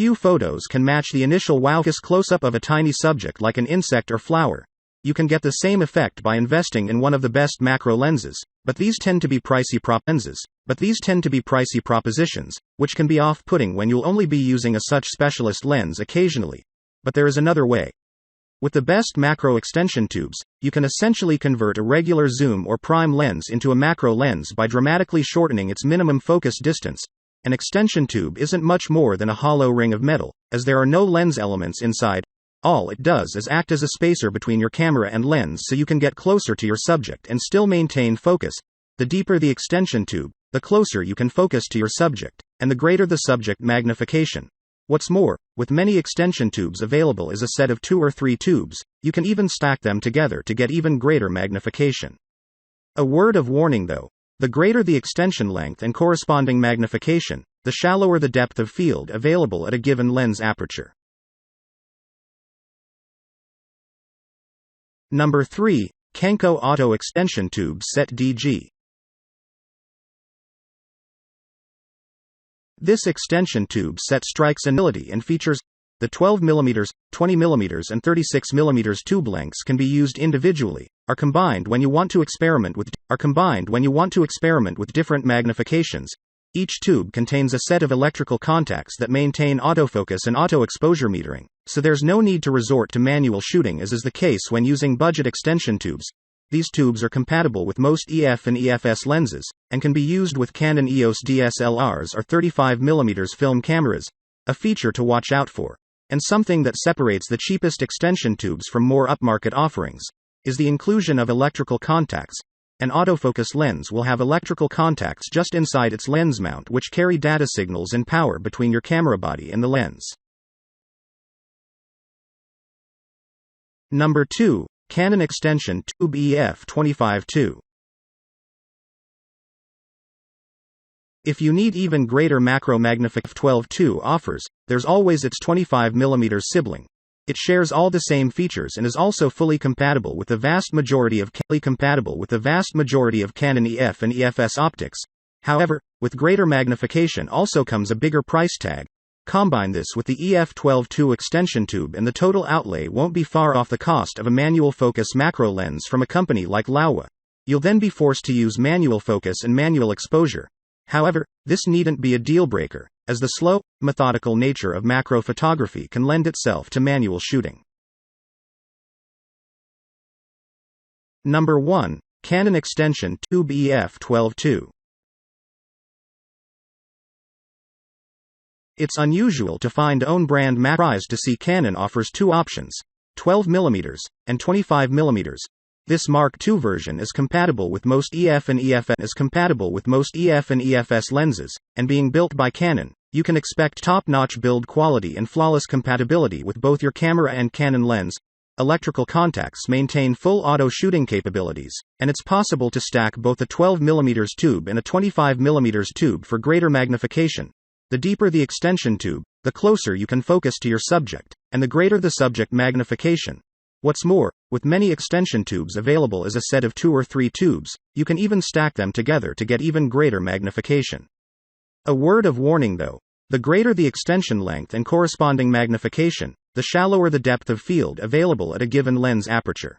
few photos can match the initial wow-focus close-up of a tiny subject like an insect or flower. You can get the same effect by investing in one of the best macro lenses, but these tend to be pricey propositions, which can be off-putting when you'll only be using a such specialist lens occasionally. But there is another way. With the best macro extension tubes, you can essentially convert a regular zoom or prime lens into a macro lens by dramatically shortening its minimum focus distance. An extension tube isn't much more than a hollow ring of metal, as there are no lens elements inside. All it does is act as a spacer between your camera and lens so you can get closer to your subject and still maintain focus. The deeper the extension tube, the closer you can focus to your subject, and the greater the subject magnification. What's more, with many extension tubes available as a set of 2 or 3 tubes, you can even stack them together to get even greater magnification. A word of warning though. The greater the extension length and corresponding magnification, the shallower the depth of field available at a given lens aperture. Number 3. Kenko Auto Extension Tube Set DG. This extension tube set strikes a novelty and features the 12mm, 20mm and 36mm tube lengths can be used individually, are combined when you want to experiment with different magnifications. Each tube contains a set of electrical contacts that maintain autofocus and auto exposure metering, so there's no need to resort to manual shooting as is the case when using budget extension tubes. These tubes are compatible with most EF and EFS lenses, and can be used with Canon EOS DSLRs or 35mm film cameras, a feature to watch out for. And something that separates the cheapest extension tubes from more upmarket offerings is the inclusion of electrical contacts. An autofocus lens will have electrical contacts just inside its lens mount which carry data signals and power between your camera body and the lens. Number 2. Canon Extension Tube EF25-2. If you need even greater macro magnification, f12.2 offers, there's always its 25mm sibling. It shares all the same features and is also fully compatible with the vast majority of Canon EF and EFS optics. However, with greater magnification also comes a bigger price tag. Combine this with the EF12.2 extension tube and the total outlay won't be far off the cost of a manual focus macro lens from a company like Laowa. You'll then be forced to use manual focus and manual exposure. However, this needn't be a deal-breaker, as the slow, methodical nature of macro photography can lend itself to manual shooting. Number 1. Canon Extension Tube EF12.2. It's unusual to find own-brand macro. Surprised to see Canon offers 2 options, 12mm and 25mm. This Mark II version is compatible with most EF and EFS lenses, and being built by Canon, you can expect top-notch build quality and flawless compatibility with both your camera and Canon lens. Electrical contacts maintain full auto shooting capabilities, and it's possible to stack both a 12mm tube and a 25mm tube for greater magnification. The deeper the extension tube, the closer you can focus to your subject, and the greater the subject magnification. What's more, with many extension tubes available as a set of 2 or 3 tubes, you can even stack them together to get even greater magnification. A word of warning though. The greater the extension length and corresponding magnification, the shallower the depth of field available at a given lens aperture.